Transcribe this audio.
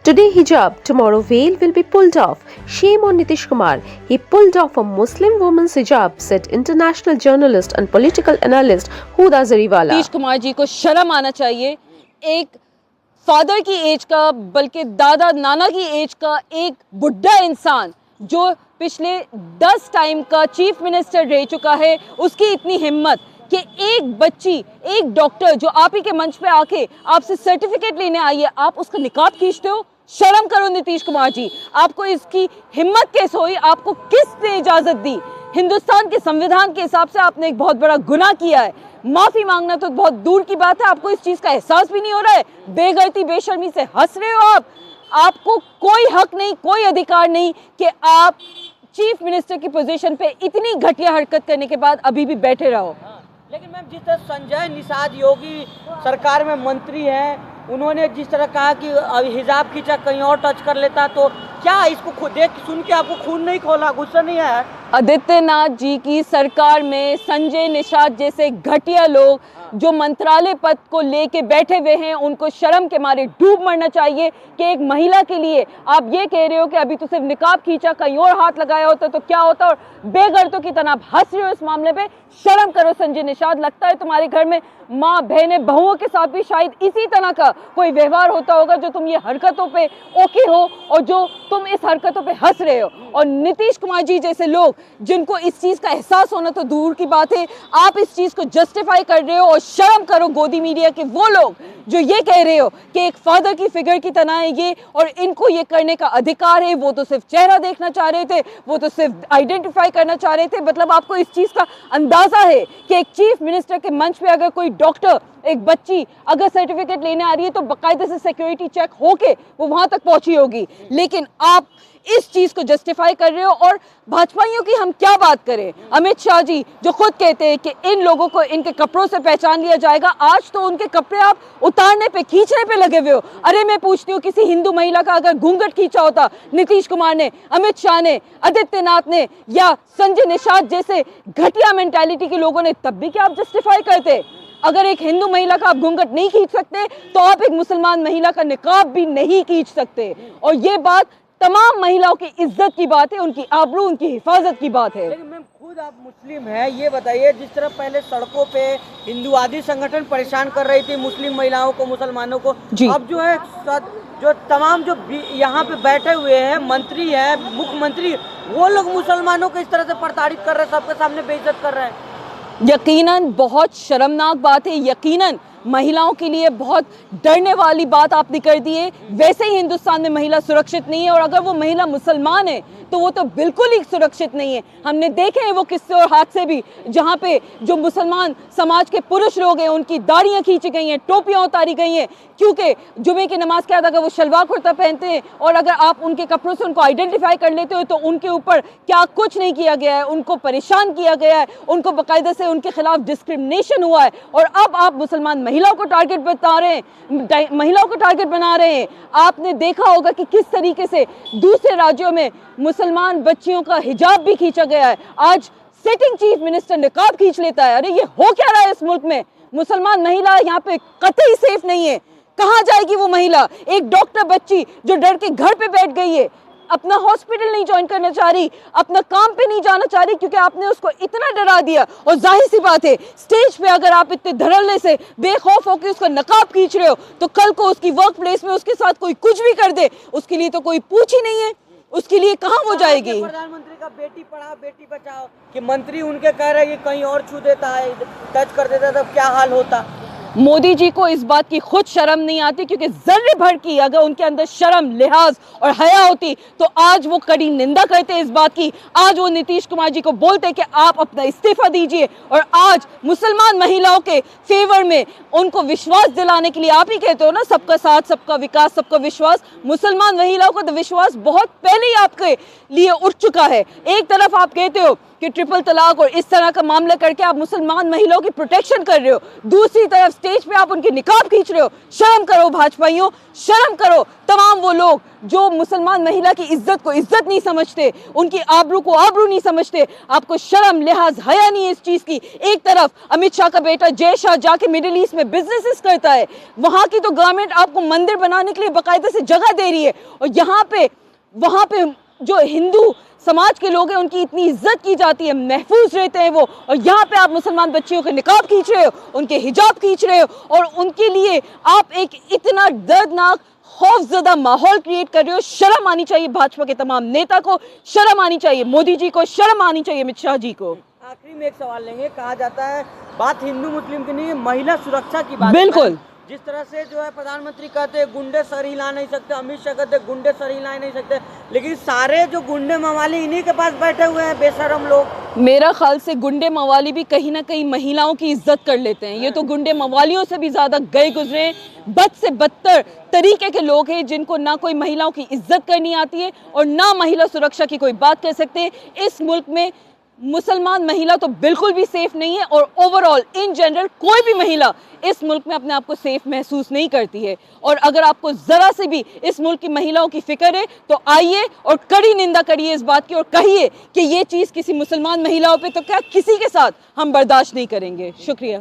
Today hijab, tomorrow veil will be pulled off. Shame on Nitish Kumar. He pulled off a Muslim woman's hijab, said international journalist and political analyst Huda Zariwala. Nitish Kumar ji को शर्म आना चाहिए। एक father की as का, बल्कि दादा नाना की एज का एक बुढ़ा इंसान जो पिछले 10 टाइम का चीफ मिनिस्टर रह चुका है, उसकी इतनी हिम्मत कि एक बच्ची, एक डॉक्टर जो आप ही के मंच पे आके आपसे सर्टिफिकेट लेने आई है, आप उसका निकाब खींचते हो। शर्म करो नीतीश कुमार जी, आपको इसकी हिम्मत कैसे हुई? आपको किसने इजाजत दी? हिंदुस्तान के संविधान के हिसाब से आपने एक बहुत बड़ा गुनाह किया है। माफी मांगना तो बहुत दूर की बात है, आपको इस चीज का एहसास भी नहीं हो रहा है। बेगैरती बेशर्मी से हंस रहे हो आप। आपको कोई हक नहीं, कोई अधिकार नहीं कि आप चीफ मिनिस्टर की पोजीशन पे इतनी घटिया हरकत करने के बाद अभी भी बैठे रहो। लेकिन मैम, जिस तरह संजय निषाद योगी सरकार में मंत्री हैं, उन्होंने जिस तरह कहा कि हिजाब खींचा कहीं और टच कर लेता, तो क्या इसको खुद देख सुन के आपको खून नहीं खोला, गुस्सा नहीं आया? आदित्यनाथ जी की सरकार में संजय निषाद जैसे घटिया लोग जो मंत्रालय पद को लेके बैठे हुए हैं, उनको शर्म के मारे डूब मरना चाहिए कि एक महिला के लिए आप ये कह रहे हो कि अभी तो सिर्फ निकाब खींचा, कहीं और हाथ लगाया होता तो क्या होता, और बेगैरतों की तरह आप हंस रहे हो इस मामले पे। शर्म करो संजय निषाद। लगता है तुम्हारे घर में माँ बहनें बहुओं के साथ भी शायद इसी तरह का कोई व्यवहार होता होगा जो तुम ये हरकतों पे ओके हो और जो तुम इस हरकतों पे हंस रहे हो। और नीतीश कुमार जी जैसे लोग जिनको इस चीज का एहसास होना तो दूर की बात है, आप इस चीज को जस्टिफाई कर रहे हो। और शर्म करो गोदी मीडिया के वो लोग जो ये कह रहे हो कि एक फादर की फिगर की तरह है ये और इनको ये करने का अधिकार है। वो तो सिर्फ चेहरा देखना चाह रहे थे, वो तो सिर्फ आइडेंटिफाई करना चाह रहे थे। मतलब आपको इस चीज का अंदाजा है कि एक चीफ मिनिस्टर के मंच पे अगर कोई डॉक्टर, एक बच्ची अगर सर्टिफिकेट लेने आ रही है तो बाकायदे से सिक्योरिटी चेक होके वो वहां तक पहुंची होगी। लेकिन आप इस चीज को जस्टिफाई कर रहे हो। और भाजपाइयों की हम क्या बात करें? अमित शाह जी जो खुद कहते हैं कि इन लोगों को इनके कपड़ों से पहचान लिया जाएगा, आज तो उनके कपड़े आप उतारने पे, खींचने पे लगे हुए हो। अरे मैं पूछती हूँ, किसी हिंदू महिला का अगर घूंघट खींचा होता नीतीश कुमार ने, अमित शाह ने, आदित्यनाथ ने या संजय निषाद जैसे घटिया मेंटालिटी के लोगों ने, तब भी क्या आप जस्टिफाई करते? अगर एक हिंदू महिला का आप घूंघट नहीं खींच सकते तो आप एक मुसलमान महिला का निकाब भी नहीं खींच सकते। और ये बात तमाम महिलाओं की इज्जत की बात है, उनकी आबरू, उनकी हिफाजत की बात है। लेकिन मैम, खुद आप मुस्लिम हैं, ये बताइए, जिस तरह पहले सड़कों पे हिंदुवादी संगठन परेशान कर रही थी मुस्लिम महिलाओं को, मुसलमानों को, अब जो है जो तमाम जो यहाँ पे बैठे हुए हैं मंत्री हैं, मुख्यमंत्री, वो लोग मुसलमानों को इस तरह से प्रताड़ित कर रहे हैं, सबके सामने बेइज्जत कर रहे हैं। यकीनन बहुत शर्मनाक बात है, यकीनन महिलाओं के लिए बहुत डरने वाली बात आपने कर दी है। वैसे ही हिंदुस्तान में महिला सुरक्षित नहीं है, और अगर वो महिला मुसलमान है तो वो तो बिल्कुल ही सुरक्षित नहीं है। हमने देखे हैं वो किस्से और हादसे भी, जहाँ पे जो मुसलमान समाज के पुरुष लोग हैं उनकी दाढ़ियाँ खींची गई हैं, टोपियाँ उतारी गई हैं, क्योंकि जुमे की नमाज के बाद अगर वो शलवार कुर्ता पहनते हैं और अगर आप उनके कपड़ों से उनको आइडेंटिफाई कर लेते हो तो उनके ऊपर क्या कुछ नहीं किया गया है, उनको परेशान किया गया है, उनको बाकायदा से उनके खिलाफ डिस्क्रिमिनेशन हुआ है। और अब आप मुसलमान महिलाओं को टारगेट बता रहे हैं, महिलाओं को टारगेट बना रहे हैं। आपने देखा होगा कि किस तरीके से दूसरे राज्यों में मुसलमान बच्चियों का हिजाब भी खींचा गया है। आज सिटिंग चीफ मिनिस्टर निकाब खींच लेता है। अरे ये हो क्या रहा है इस मुल्क में? मुसलमान महिला यहाँ पे कतई सेफ नहीं है। कहाँ जाएगी वो महिला? एक डॉक्टर बच्ची जो डर के घर पे बैठ गई है, अपना हॉस्पिटल नहीं ज्वाइन करना चाह रही, अपना काम पे नहीं जाना चाह रही, क्योंकि आपने उसको इतना डरा दिया। और जाहिर सी बात है, स्टेज पे अगर आप इतने धड़ल्ले से बेखौफ होकर उसका नकाब खींच रहे हो तो कल को उसकी वर्क प्लेस में उसके साथ कोई कुछ भी कर दे, उसके लिए तो कोई पूछ ही नहीं है, उसके लिए कहाँ वो जाएगी? प्रधानमंत्री का बेटी पढ़ाओ बेटी बचाओ कि मंत्री उनके कह रहे हैं कि कहीं और छू देता है, टच कर देता है, तब क्या हाल होता? मोदी जी को इस बात की खुद शर्म नहीं आती, क्योंकि जर्रे भर की अगर उनके अंदर शर्म, लिहाज और हया होती तो आज वो कड़ी निंदा करते इस बात की। आज वो नीतीश कुमार जी को बोलते कि आप अपना इस्तीफा दीजिए। और आज मुसलमान महिलाओं के फेवर में उनको विश्वास दिलाने के लिए आप ही कहते हो ना, सबका साथ, सबका विकास, सबका विश्वास। मुसलमान महिलाओं का तो विश्वास बहुत पहले ही आपके लिए उठ चुका है। एक तरफ आप कहते हो कि ट्रिपल तलाक और इस तरह का मामला करके आप मुसलमान महिलाओं की प्रोटेक्शन कर रहे हो, दूसरी तरफ स्टेज पे आप उनकी निकाब खींच रहे हो। शर्म करो भाजपाइयों, शर्म करो तमाम वो लोग लोग जो मुसलमान महिला की इज्जत को इज्जत नहीं समझते, उनकी आबरू को आबरू नहीं समझते, आपको शर्म लिहाज हया नहीं है इस चीज़ की। एक तरफ अमित शाह का बेटा जय शाह जाके मिडिल ईस्ट में बिजनेसेस करता है, वहाँ की तो गवर्नमेंट आपको मंदिर बनाने के लिए बाकायदे से जगह दे रही है, और यहाँ पे वहाँ पे जो हिंदू समाज के लोग हैं उनकी इतनी इज्जत की जाती है, महफूज रहते हैं वो, और यहाँ पे आप मुसलमान बच्चियों के निकाब खींच रहे हो, उनके हिजाब खींच रहे हो, और उनके लिए आप एक इतना दर्दनाक खौफजदा माहौल क्रिएट कर रहे हो। शर्म आनी चाहिए भाजपा के तमाम नेता को, शर्म आनी चाहिए मोदी जी को, शर्म आनी चाहिए अमित शाह जी को। आखिरी में एक सवाल लेंगे, कहा जाता है बात हिंदू मुस्लिम की नहीं है, महिला सुरक्षा की बात। बिल्कुल, जिस तरह से जो है प्रधानमंत्री कहते हैं गुंडे सर हिला नहीं सकते, अमित शाह कहते हैं गुंडे सर हिला नहीं सकते, लेकिन सारे जो गुंडे मवाली इन्हीं के पास बैठे हुए हैं बेशरम लोग। मेरा ख्याल से गुंडे मवाली भी कहीं ना कहीं महिलाओं की इज्जत कर लेते हैं। ये तो गुंडे मवालियों से भी ज़्यादा गए गुजरे हैं, बद से बदतर तरीके के लोग हैं जिनको ना कोई महिलाओं की इज्जत करनी आती है और ना महिला सुरक्षा की कोई बात कर सकते हैं। इस मुल्क में मुसलमान महिला तो बिल्कुल भी सेफ नहीं है, और ओवरऑल इन जनरल कोई भी महिला इस मुल्क में अपने आप को सेफ महसूस नहीं करती है। और अगर आपको ज़रा से भी इस मुल्क की महिलाओं की फिक्र है तो आइए और कड़ी निंदा करिए इस बात की, और कहिए कि ये चीज़ किसी मुसलमान महिलाओं पे तो क्या किसी के साथ हम बर्दाश्त नहीं करेंगे। शुक्रिया।